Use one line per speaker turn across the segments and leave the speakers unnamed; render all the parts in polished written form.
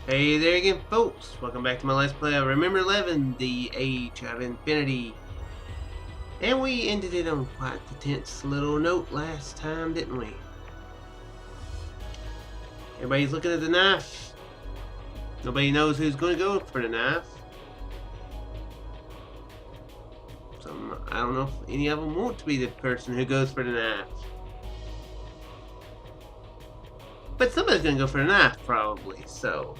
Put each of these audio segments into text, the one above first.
Hey there again, folks. Welcome back to my Let's Play of Remember11, the Age of Infinity. And we ended it on quite the tense little note last time, didn't we? Everybody's looking at the knife. Nobody knows who's going to go for the knife. I don't know if any of them want to be the person who goes for the knife. But somebody's going to go for the knife, probably, so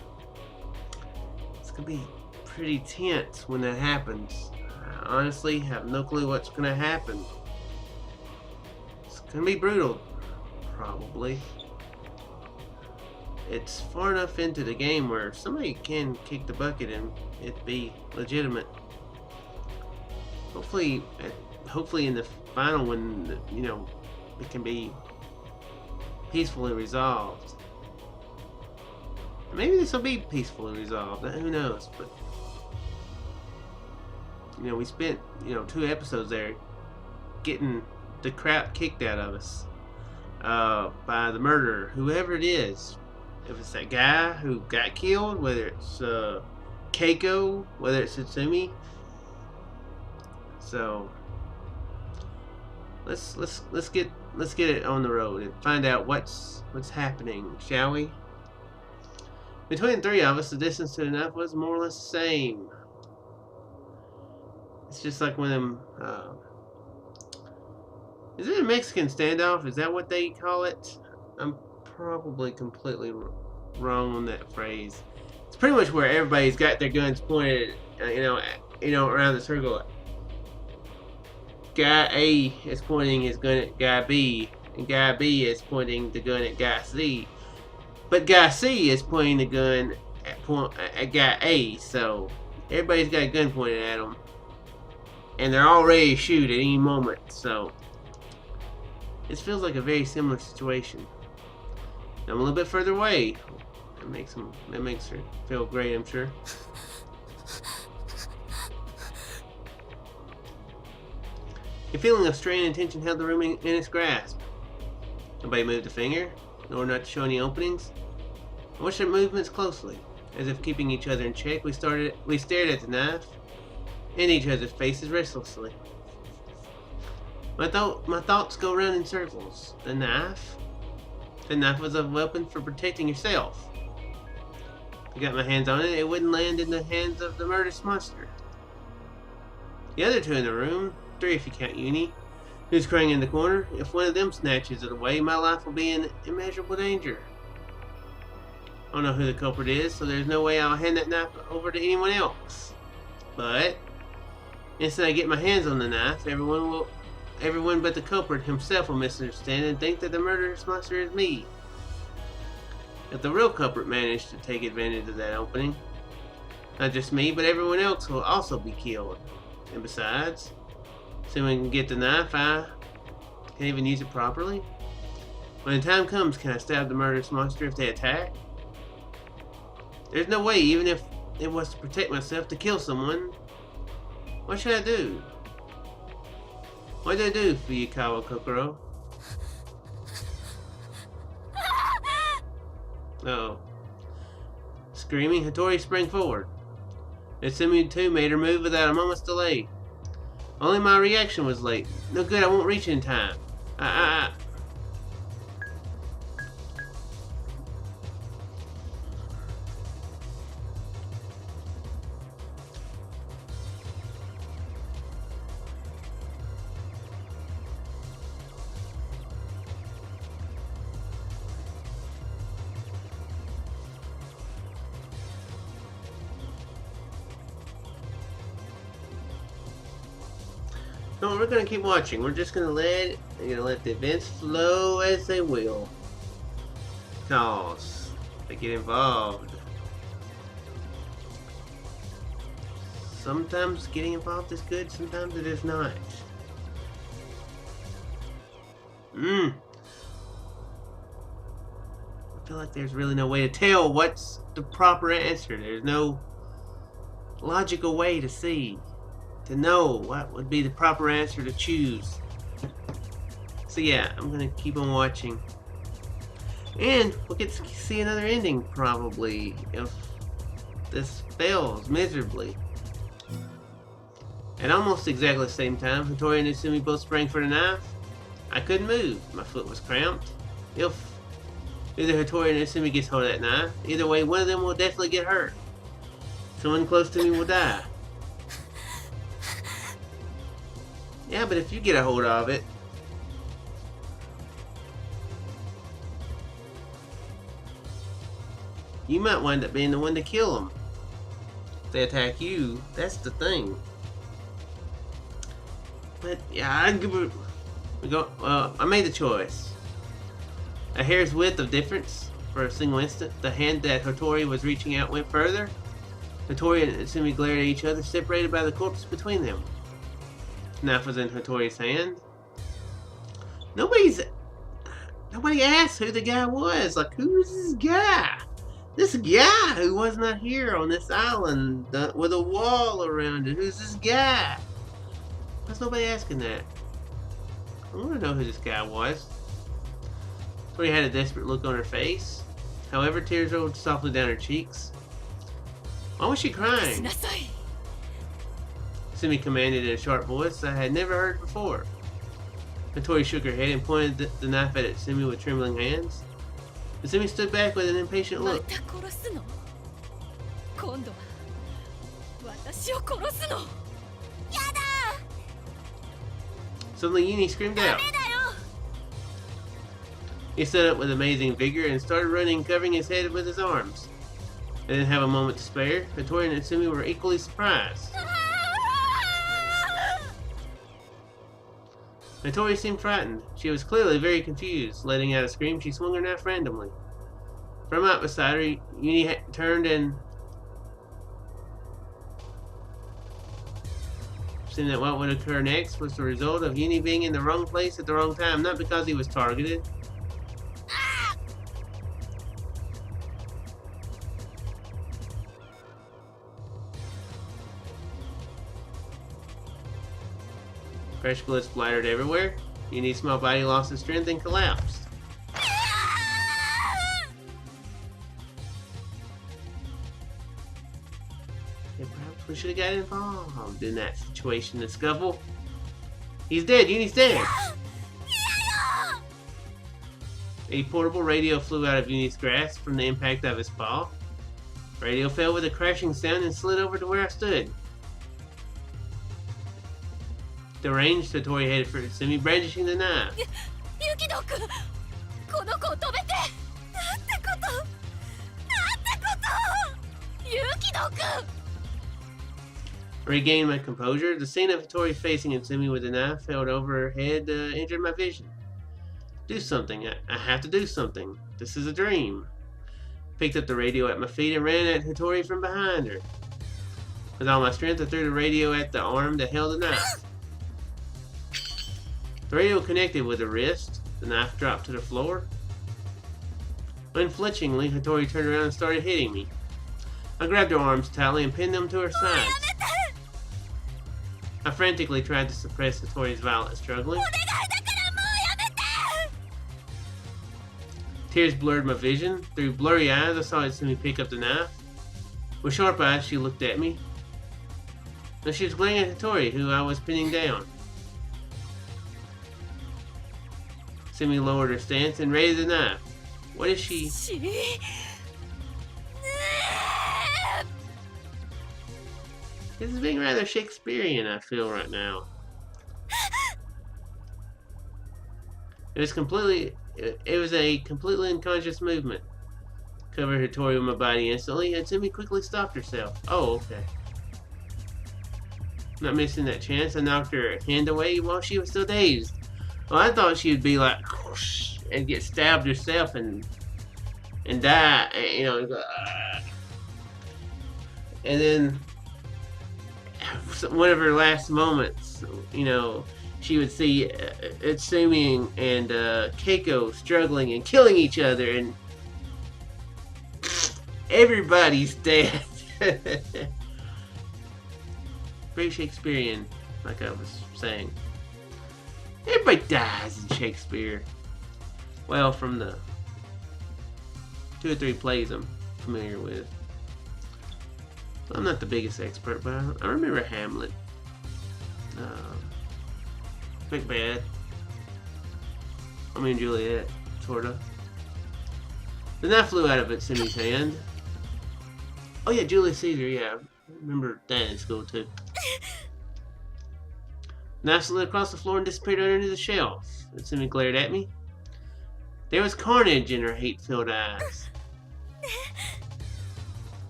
gonna be pretty tense when that happens. I honestly have no clue what's gonna happen. It's gonna be brutal, probably. It's far enough into the game where somebody can kick the bucket and it be legitimate. Hopefully in the final one, you know, it can be peacefully resolved. Maybe this will be peacefully resolved. Who knows? But you know, we spent 2 episodes there getting the crap kicked out of us by the murderer, whoever it is. If it's that guy who got killed, whether it's Keiko, whether it's Satsumi. So let's get it on the road and find out what's happening, shall we? Between the 3 of us, the distance to the knife was more or less the same. It's just like one of them. Is it a Mexican standoff? Is that what they call it? I'm probably completely wrong on that phrase. It's pretty much where everybody's got their guns pointed, around the circle. Guy A is pointing his gun at guy B, and guy B is pointing the gun at guy C. But guy C is pointing the gun at guy A, so everybody's got a gun pointed at them. And they're all ready to shoot at any moment, so this feels like a very similar situation. I'm a little bit further away. That makes her feel great, I'm sure. A feeling of strain and tension held the room in its grasp. Nobody moved a finger, nor not to show any openings. I watched their movements closely. As if keeping each other in check, we stared at the knife and each other's faces restlessly. My thoughts go round in circles. The knife was a weapon for protecting yourself. If I got my hands on it, it wouldn't land in the hands of the murderous monster. The other 2 in the room, 3 if you count Uni, who's crying in the corner. If one of them snatches it away, my life will be in immeasurable danger. I don't know who the culprit is, so there's no way I'll hand that knife over to anyone else. But instead I get my hands on the knife, everyone but the culprit himself will misunderstand and think that the murderous monster is me. If the real culprit managed to take advantage of that opening, not just me, but everyone else will also be killed. And besides, someone can get the knife, I can't even use it properly. When the time comes, can I stab the murderous monster if they attack? There's no way, even if it was to protect myself, to kill someone. What should I do? What did I do, Fuyikawa Kokoro? Uh-oh. Screaming, Hattori sprang forward. Natsumi too made her move without a moment's delay. Only my reaction was late. No good, I won't reach in time. No, we're gonna keep watching. We're just gonna let the events flow as they will. Cause they get involved. Sometimes getting involved is good, sometimes it is not. I feel like there's really no way to tell what's the proper answer. There's no logical way to know what would be the proper answer to choose. So yeah, I'm gonna keep on watching. And we'll get to see another ending, probably, if this fails miserably. At almost exactly the same time, Hattori and Utsumi both sprang for the knife. I couldn't move. My foot was cramped. If either Hattori and Utsumi gets hold of that knife, either way, one of them will definitely get hurt. Someone close to me will die. Yeah, but if you get a hold of it, you might wind up being the one to kill them. If they attack you, that's the thing. But yeah, I'd give it. I made the choice. A hair's width of difference for a single instant. The hand that Hattori was reaching out went further. Hattori and Utsumi glared at each other, separated by the corpse between them. The knife was in Hattori's hand. Nobody asked who the guy was. Like, who's this guy? This guy who was not here on this island with a wall around it. Who's this guy? Why's nobody asking that? I want to know who this guy was. Tori had a desperate look on her face. However, tears rolled softly down her cheeks. Why was she crying? Utsumi commanded in a sharp voice I had never heard before. Tori shook her head and pointed the knife at Utsumi with trembling hands. Utsumi stood back with an impatient look. Suddenly Yuni screamed out. He stood up with amazing vigor and started running, covering his head with his arms. They didn't have a moment to spare. Hattori and Utsumi were equally surprised. Hattori seemed frightened. She was clearly very confused. Letting out a scream, she swung her knife randomly. From out beside her, Yuni turned and seeing that what would occur next was the result of Yuni being in the wrong place at the wrong time, not because he was targeted. Fresh blood splattered everywhere. Yuni's small body lost its strength and collapsed. Yeah, perhaps we should have got involved in that situation, the scuffle. He's dead. Yuni's dead. A portable radio flew out of Yuni's grasp from the impact of his paw. Radio fell with a crashing sound and slid over to where I stood. Deranged, Hattori headed for Utsumi, brandishing the knife. I regained my composure. The scene of Hattori facing Utsumi with the knife held over her head entered my vision. Do something. I have to do something. This is a dream. Picked up the radio at my feet and ran at Hattori from behind her. With all my strength, I threw the radio at the arm that held the knife. The radio connected with the wrist. The knife dropped to the floor. Unflinchingly, Hattori turned around and started hitting me. I grabbed her arms tightly and pinned them to her sides. I frantically tried to suppress Hattori's violent struggling. Tears blurred my vision. Through blurry eyes, I saw Utsumi pick up the knife. With sharp eyes, she looked at me. Now she was glaring at Hattori, who I was pinning down. Utsumi lowered her stance and raised the knife. What is she? This is being rather Shakespearean, I feel right now. It was a completely unconscious movement. Covered Hattori with my body instantly, and Utsumi quickly stopped herself. Oh, okay. Not missing that chance, I knocked her hand away while she was still dazed. Well, I thought she would be like, whoosh, and get stabbed herself and die, you know. And then, one of her last moments, you know, she would see Utsumi and Keiko struggling and killing each other, and everybody's dead. Very Shakespearean, like I was saying. Everybody dies in Shakespeare. Well, from the 2 or 3 plays I'm familiar with. I'm not the biggest expert, but I remember Hamlet. Macbeth. I mean Juliet, sorta. The knife flew out of Simi's hand. Oh yeah, Julius Caesar, yeah. I remember that in school too. The knife slid across the floor and disappeared underneath the shelf. Simi glared at me. There was carnage in her hate-filled eyes.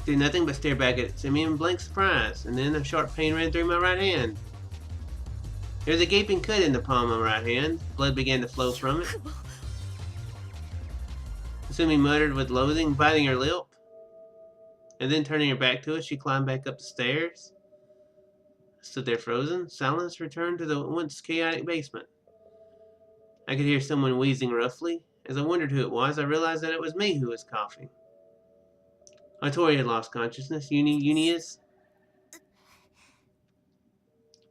Did nothing but stare back at Simi in blank surprise, and then a sharp pain ran through my right hand. There was a gaping cut in the palm of my right hand. Blood began to flow from it. Simi muttered with loathing, biting her lip, and then turning her back to us, she climbed back up the stairs. I stood there frozen. Silence returned to the once chaotic basement. I could hear someone wheezing roughly. As I wondered who it was, I realized that it was me who was coughing. Tori had lost consciousness. Unius.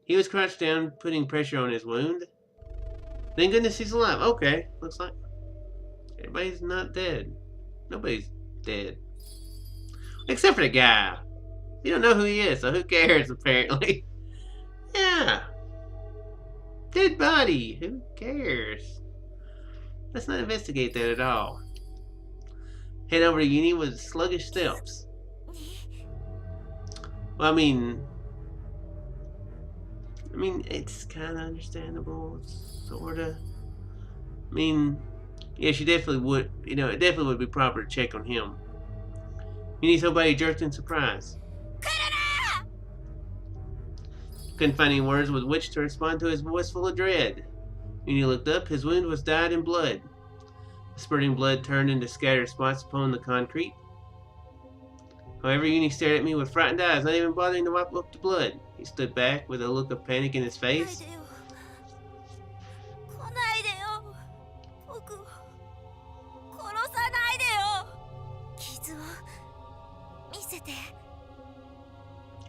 He was crouched down, putting pressure on his wound. Thank goodness he's alive. Okay, looks like everybody's not dead. Nobody's dead. Except for the guy. You don't know who he is, so who cares, apparently. Yeah. Dead body. Who cares? Let's not investigate that at all. Head over to Uni with sluggish steps. Well, I mean, it's kind of understandable, sorta. I mean, yeah, she definitely would, it definitely would be proper to check on him. Uni somebody jerked in surprise. Couldn't find any words with which to respond to his voice full of dread. Uni looked up. His wound was dyed in blood. The spurting blood turned into scattered spots upon the concrete. However, Uni stared at me with frightened eyes, not even bothering to wipe up the blood. He stood back with a look of panic in his face.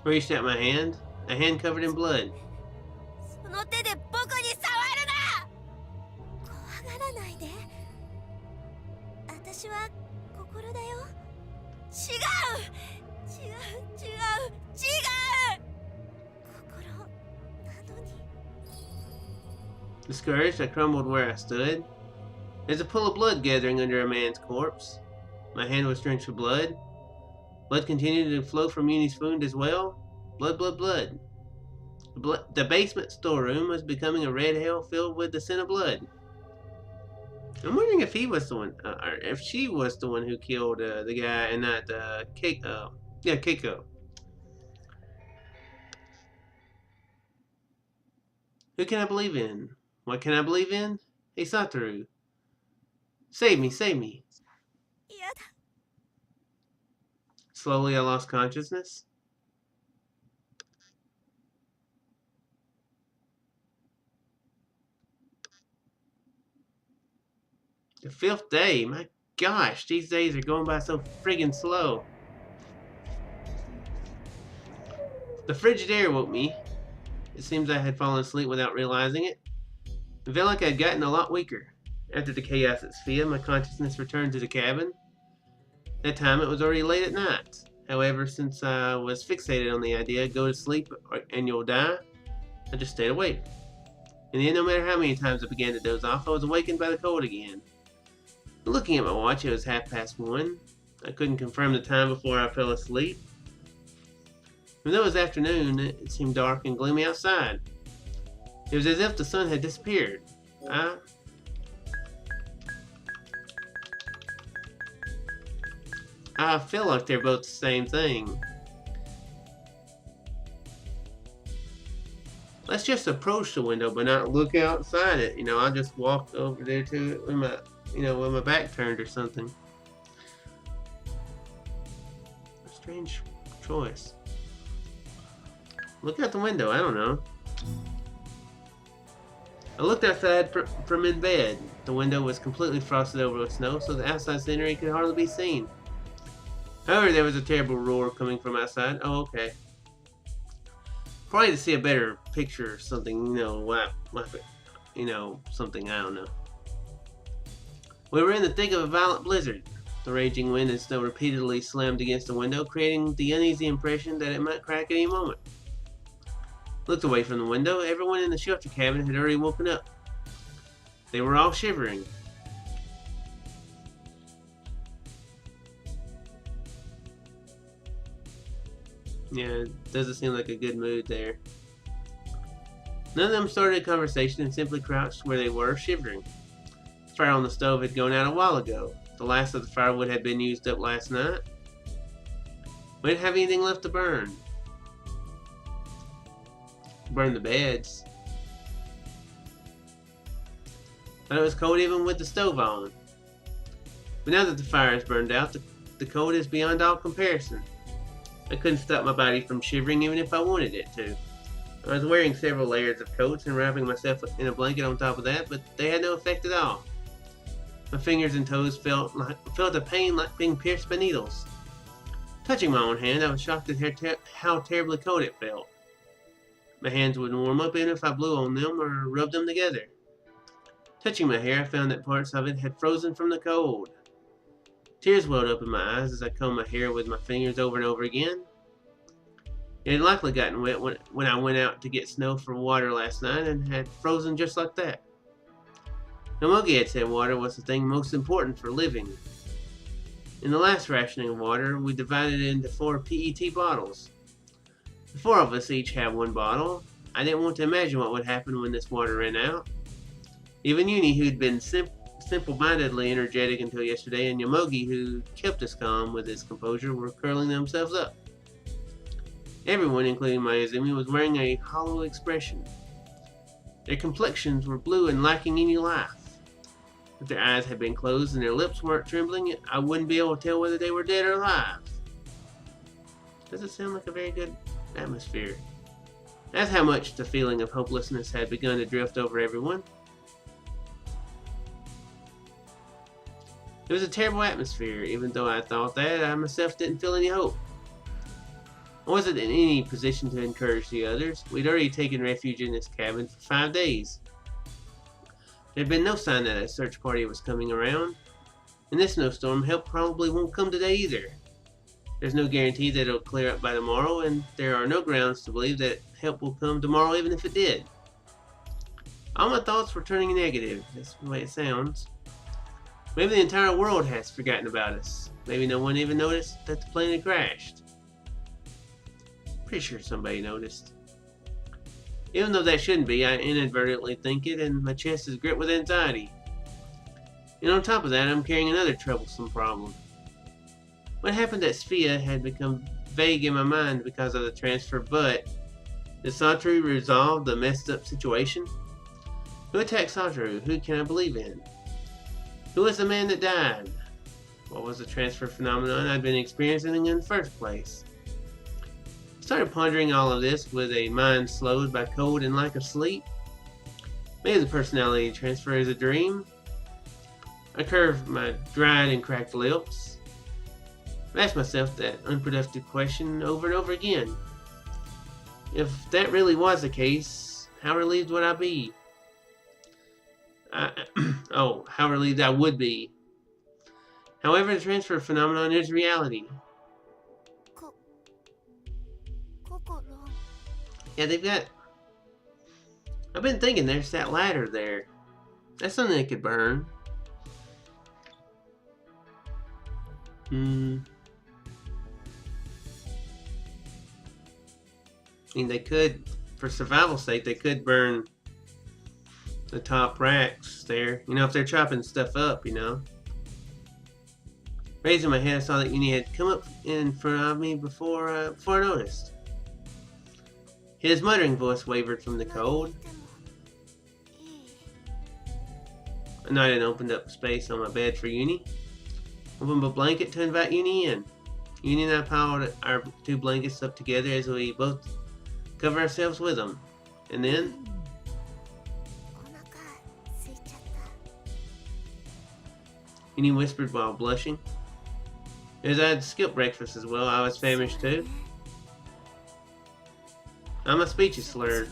Reached out my hand, a hand covered in blood. Discouraged, I crumbled where I stood. There's a pool of blood gathering under a man's corpse. My hand was drenched with blood. Blood continued to flow from Uni's wound as well. Blood, blood, blood. The basement storeroom was becoming a red hell filled with the scent of blood. I'm wondering if he was the one, or if she was the one who killed the guy and not Keiko. Yeah, Keiko. Who can I believe in? What can I believe in? Hey, Satoru. Save me, save me. Slowly, I lost consciousness. The 5th day. My gosh, these days are going by so friggin' slow. The frigid air woke me. It seems I had fallen asleep without realizing it. It felt like I'd gotten a lot weaker. After the chaos at SPHIA, my consciousness returned to the cabin. That time it was already late at night. However, since I was fixated on the idea, go to sleep and you'll die, I just stayed awake. In the end, no matter how many times I began to doze off, I was awakened by the cold again. Looking at my watch, it was 1:30. I couldn't confirm the time before I fell asleep. Even though it was afternoon, it seemed dark and gloomy outside. It was as if the sun had disappeared. I feel like they're both the same thing. Let's just approach the window, but not look outside it. I'll just walk over there to it with my, with my back turned or something. A strange choice. Look out the window. I don't know. I looked outside from in bed. The window was completely frosted over with snow, so the outside scenery could hardly be seen. However, there was a terrible roar coming from outside. Oh, okay. Probably to see a better picture or something, something, I don't know. We were in the thick of a violent blizzard. The raging wind and snow repeatedly slammed against the window, creating the uneasy impression that it might crack at any moment. Looked away from the window. Everyone in the shelter cabin had already woken up. They were all shivering. Yeah, it doesn't seem like a good mood there. None of them started a conversation and simply crouched where they were, shivering. The fire on the stove had gone out a while ago. The last of the firewood had been used up last night. We didn't have anything left to burn. Burn the beds. But it was cold even with the stove on. But now that the fire is burned out, the cold is beyond all comparison. I couldn't stop my body from shivering even if I wanted it to. I was wearing several layers of coats and wrapping myself in a blanket on top of that, but they had no effect at all. My fingers and toes felt a pain like being pierced by needles. Touching my own hand, I was shocked at how terribly cold it felt. My hands wouldn't warm up even if I blew on them or rubbed them together. Touching my hair, I found that parts of it had frozen from the cold. Tears welled up in my eyes as I combed my hair with my fingers over and over again. It had likely gotten wet when I went out to get snow for water last night and had frozen just like that. Mogi had said water was the thing most important for living. In the last rationing of water, we divided it into 4 PET bottles. The 4 of us each had 1 bottle. I didn't want to imagine what would happen when this water ran out. Even Uni, who'd been simple-mindedly energetic until yesterday, and Yomogi, who kept us calm with his composure, were curling themselves up. Everyone, including Mayazumi, was wearing a hollow expression. Their complexions were blue and lacking any life. If their eyes had been closed and their lips weren't trembling, I wouldn't be able to tell whether they were dead or alive. Doesn't sound like a very good atmosphere. That's how much the feeling of hopelessness had begun to drift over everyone. It was a terrible atmosphere. Even though I thought that, I myself didn't feel any hope. I wasn't in any position to encourage the others. We'd already taken refuge in this cabin for 5 days. There had been no sign that a search party was coming around. In this snowstorm, help probably won't come today either. There's no guarantee that it'll clear up by tomorrow, and there are no grounds to believe that help will come tomorrow even if it did. All my thoughts were turning negative. That's the way it sounds. Maybe the entire world has forgotten about us. Maybe no one even noticed that the plane had crashed. Pretty sure somebody noticed. Even though that shouldn't be, I inadvertently think it, and my chest is gripped with anxiety. And on top of that, I'm carrying another troublesome problem. What happened at SPHIA had become vague in my mind because of the transfer, but did Satoru resolve the messed up situation? Who attacked Satoru? Who can I believe in? Who was the man that died? What was the transfer phenomenon I'd been experiencing in the first place? I started pondering all of this with a mind slowed by cold and lack of sleep. Maybe the personality transfer is a dream. I curved my dried and cracked lips. I asked myself that unproductive question over and over again. If that really was the case, how relieved would I be? How relieved I would be. However, the transfer phenomenon is reality. Yeah, they've got... I've been thinking there's that ladder there. That's something that could burn. I mean, they could, for survival's sake, they could burn the top racks there. You know, if they're chopping stuff up, you know. Raising my head, I saw that Uni had come up in front of me before I noticed. His muttering voice wavered from the cold. I nodded and opened up space on my bed for Uni. Opened a blanket to invite Uni in. Uni and I piled our 2 blankets up together as we both cover ourselves with them. And then... Uni whispered while blushing. As I had skipped breakfast as well, I was famished too. My speech is slurred.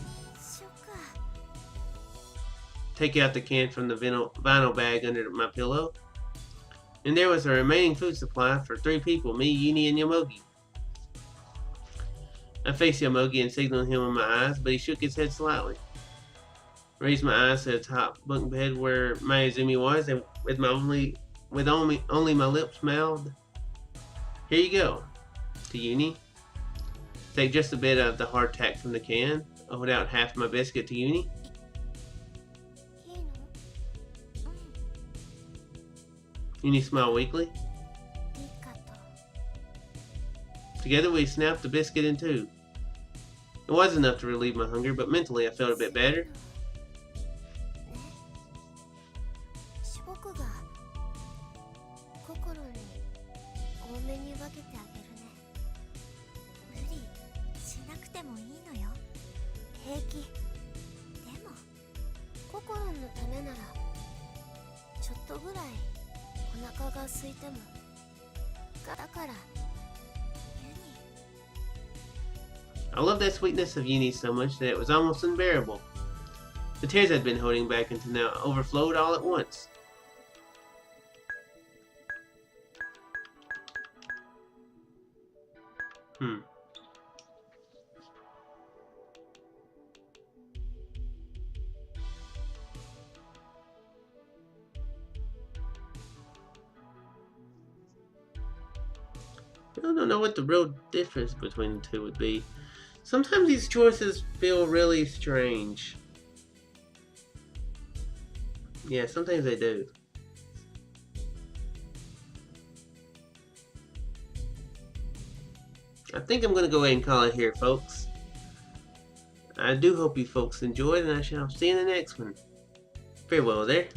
Take out the can from the vinyl bag under my pillow. And there was a remaining food supply for 3 people, me, Uni, and Yomogi. I faced Yomogi and signaled him with my eyes, but he shook his head slightly. I raised my eyes to the top bunk bed where Mayuzumi was, and with only my lips mouthed, "Here you go," to Uni. Take just a bit of the hardtack from the can. I hold out half my biscuit to Uni. Uni smiled weakly. Together we snapped the biscuit in two. It was enough to relieve my hunger, but mentally I felt a bit better. I loved that sweetness of Uni so much that it was almost unbearable. The tears I'd been holding back until now overflowed all at once. I don't know what the real difference between the two would be. Sometimes these choices feel really strange. Yeah, sometimes they do. I think I'm going to go ahead and call it here, folks. I do hope you folks enjoyed, and I shall see you in the next one. Farewell there.